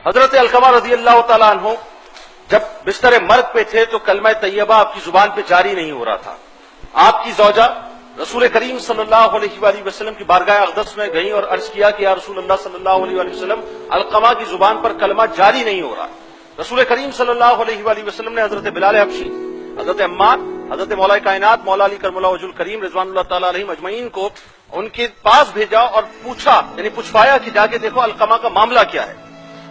حضرت علقمہ رضی اللہ تعالیٰ عنہ جب بستر مرگ پہ تھے تو کلمہ طیبہ آپ کی زبان پہ جاری نہیں ہو رہا تھا. آپ کی زوجہ رسول کریم صلی اللہ علیہ وآلہ وسلم کی بارگاہ اقدس میں گئیں اور عرض کیا کہ یا رسول اللہ صلی اللہ علیہ وآلہ وسلم علقمہ کی زبان پر کلمہ جاری نہیں ہو رہا. رسول کریم صلی اللہ علیہ وآلہ وسلم نے حضرت بلال حبشی، حضرت عمار، حضرت مولا کائنات مولا علی کرم اللہ وجہ الکریم رضوان اللہ تعالیٰ علیہ مجمعین کو ان کے پاس بھیجا اور پوچھا، یعنی پوچھوایا کہ جا کے دیکھو علقمہ کا معاملہ کیا ہے.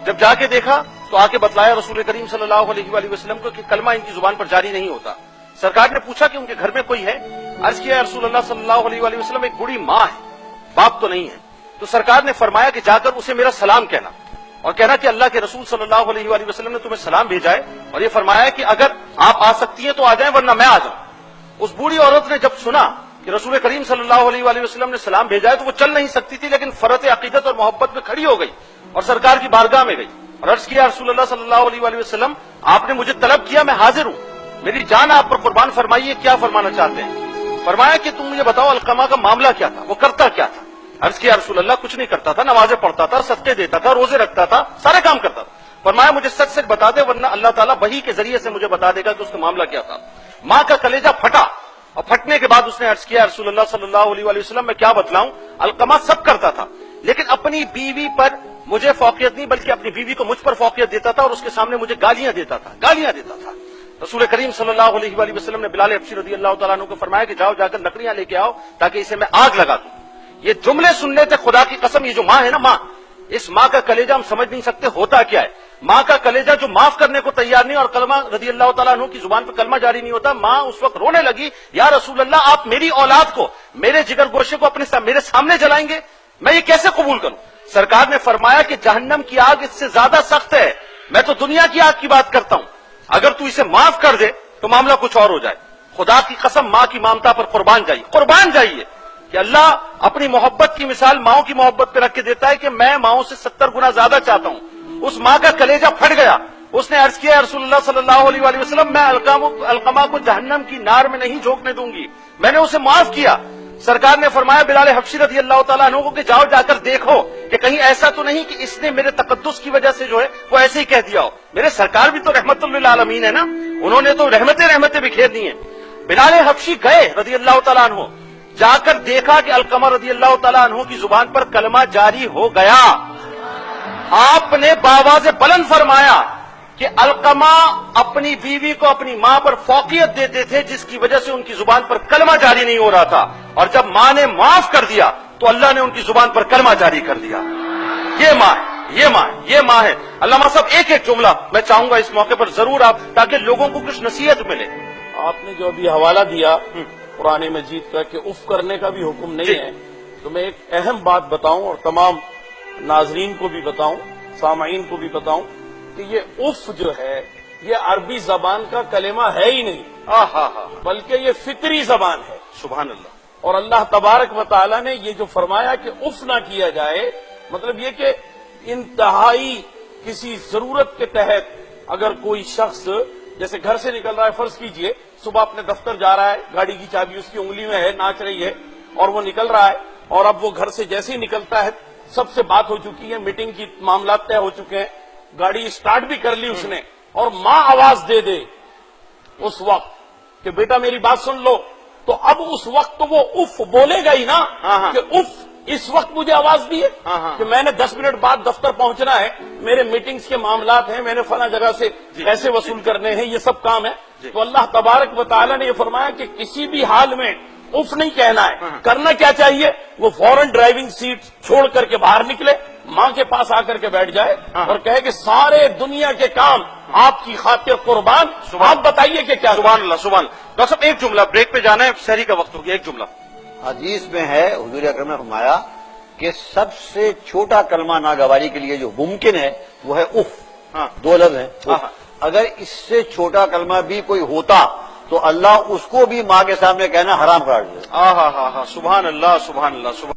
جب جا کے دیکھا تو آ کے بتلایا رسول کریم صلی اللہ علیہ وآلہ وسلم کو کہ کلمہ ان کی زبان پر جاری نہیں ہوتا. سرکار نے پوچھا کہ ان کے گھر میں کوئی ہے؟ عرض کیا رسول اللہ صلی اللہ علیہ وآلہ وسلم ایک بوڑھی ماں ہے، باپ تو نہیں ہے. تو سرکار نے فرمایا کہ جا کر اسے میرا سلام کہنا اور کہنا کہ اللہ کے رسول صلی اللہ علیہ وآلہ وسلم نے تمہیں سلام بھیجا ہے اور یہ فرمایا کہ اگر آپ آ سکتی ہیں تو آ جائیں ورنہ میں آ جاؤں. اس بوڑھی عورت نے جب سنا کہ رسول کریم صلی اللہ علیہ وآلہ وسلم نے سلام بھیجا ہے تو وہ چل نہیں سکتی تھی، لیکن فرط عقیدت اور محبت میں کھڑی ہو گئی اور سرکار کی بارگاہ میں گئی اور عرض کیا رسول اللہ صلی اللہ علیہ وآلہ وسلم آپ نے مجھے طلب کیا، میں حاضر ہوں، میری جان آپ پر قربان فرمائیے، کیا فرمانا چاہتے ہیں؟ فرمایا کہ تم مجھے بتاؤ علقمہ کا معاملہ کیا تھا، وہ کرتا کیا تھا؟ عرض کیا رسول اللہ کچھ نہیں کرتا تھا، نمازیں پڑھتا تھا، صدقے دیتا تھا، روزے رکھتا تھا، سارے کام کرتا تھا. فرمایا مجھے سچ سچ بتا دے ورنہ اللہ تعالیٰ وحی کے ذریعے سے مجھے بتا دے گا کہ اس کا معاملہ کیا تھا. ماں کا کلیجہ پھٹا اور پھٹنے کے بعد اس نے عرض کیا رسول اللہ صلی اللہ علیہ وآلہ وسلم میں کیا بتلاؤں، علقمہ سب کرتا تھا لیکن اپنی بیوی پر مجھے فوقیت نہیں بلکہ اپنی بیوی کو مجھ پر فوقیت دیتا تھا اور اس کے سامنے مجھے گالیاں دیتا تھا. رسول کریم صلی اللہ علیہ وآلہ وسلم نے بلال حبشی رضی اللہ تعالیٰ عنہ کو فرمایا کہ جاؤ جا کر لکڑیاں لے کے آؤ تاکہ اسے میں آگ لگا دوں. یہ جملے سننے تھے خدا کی قسم، یہ جو ماں ہے نا، ماں، اس ماں کا کلیجہ ہم سمجھ نہیں سکتے ہوتا کیا ہے. ماں کا کلیجہ جو معاف کرنے کو تیار نہیں اور کلمہ رضی اللہ تعالیٰ عنہ کی زبان پہ کلمہ جاری نہیں ہوتا. ماں اس وقت رونے لگی، یا رسول اللہ آپ میری اولاد کو، میرے جگر گوشے کو میرے سامنے جلائیں گے، میں یہ کیسے قبول کروں؟ سرکار نے فرمایا کہ جہنم کی آگ اس سے زیادہ سخت ہے، میں تو دنیا کی آگ کی بات کرتا ہوں، اگر تو اسے معاف کر دے تو معاملہ کچھ اور ہو جائے. خدا کی قسم ماں کی ممتا پر قربان جائیے کہ اللہ اپنی محبت کی مثال ماؤں کی محبت پہ رکھ کے دیتا ہے کہ میں ماؤں سے 70 گنا زیادہ چاہتا ہوں. اس ماں کا کلیجہ پھٹ گیا، اس نے عرض کیا رسول اللہ صلی اللہ علیہ وآلہ وسلم میں علقمہ کو جہنم کی نار میں نہیں جھونکنے دوں گی، میں نے اسے معاف کیا. سرکار نے فرمایا بلال حبشی رضی اللہ تعالیٰ عنہ کو کہ جاؤ جا کر دیکھو کہ کہیں ایسا تو نہیں کہ اس نے میرے تقدس کی وجہ سے جو ہے وہ ایسے ہی کہہ دیا ہو. میرے سرکار بھی تو رحمت للعالمین ہے نا، انہوں نے تو رحمتیں بکھیر دی ہیں. بلال حبشی گئے رضی اللہ تعالیٰ عنہ، جا کر دیکھا کہ علقمہ رضی اللہ تعالیٰ عنہ کی زبان پر کلمہ جاری ہو گیا. آپ نے باواز بلند فرمایا کہ علقمہ اپنی بیوی کو اپنی ماں پر فوقیت دیتے تھے جس کی وجہ سے ان کی زبان پر کلمہ جاری نہیں ہو رہا تھا، اور جب ماں نے معاف کر دیا تو اللہ نے ان کی زبان پر کلمہ جاری کر دیا. یہ ماں ہے. علامہ صاحب ایک جملہ میں چاہوں گا اس موقع پر ضرور آپ، تاکہ لوگوں کو کچھ نصیحت ملے. آپ نے جو ابھی حوالہ دیا قرآن مجید کا کہ اف کرنے کا بھی حکم نہیں ہے، تو میں ایک اہم بات بتاؤں اور تمام ناظرین کو بھی بتاؤں، سامعین کو بھی بتاؤں کہ یہ اف جو ہے یہ عربی زبان کا کلمہ ہے ہی نہیں، بلکہ یہ فطری زبان ہے. سبحان اللہ. اور اللہ تبارک و تعالی نے یہ جو فرمایا کہ اف نہ کیا جائے، مطلب یہ کہ انتہائی کسی ضرورت کے تحت اگر کوئی شخص جیسے گھر سے نکل رہا ہے، فرض کیجئے صبح اپنے دفتر جا رہا ہے، گاڑی کی چابی اس کی انگلی میں ہے، ناچ رہی ہے اور وہ نکل رہا ہے، اور اب وہ گھر سے جیسے ہی نکلتا ہے سب سے بات ہو چکی ہے، میٹنگ کی معاملات طے ہو چکے ہیں، گاڑی اسٹارٹ بھی کر لی اس نے، اور ماں آواز دے دے اس وقت کہ بیٹا میری بات سن لو، تو اب اس وقت تو وہ اف بولے گا ہی نا کہ اف اس وقت مجھے آواز دی ہے کہ میں نے 10 منٹ بعد دفتر پہنچنا ہے، میرے میٹنگز کے معاملات ہیں، میں نے فلاں جگہ سے پیسے وصول کرنے ہیں، یہ سب کام ہے. تو اللہ تبارک و تعالی نے یہ فرمایا کہ کسی بھی حال میں اف نہیں کہنا ہے. کرنا کیا چاہیے؟ وہ فوراً ڈرائیونگ سیٹ چھوڑ کر کے باہر نکلے، ماں کے پاس آ کر کے بیٹھ جائے اور کہے کہ سارے دنیا کے کام آپ کی خاطر قربان، آپ بتائیے کہ کیا. سبحان اللہ سبحان اللہ. ڈاکٹر صاحب ایک جملہ، بریک پہ جانا ہے، سحری کا وقت ہو گیا، ایک جملہ. حدیث میں ہے حضور اکرم نے فرمایا کہ سب سے چھوٹا کلمہ ناگواری کے لیے جو ممکن ہے وہ ہے اف. 2 لفظ ہیں. اگر اس سے چھوٹا کلمہ بھی کوئی ہوتا تو اللہ اس کو بھی ماں کے سامنے کہنا حرام قرار دے. سبحان اللہ سبحان اللہ.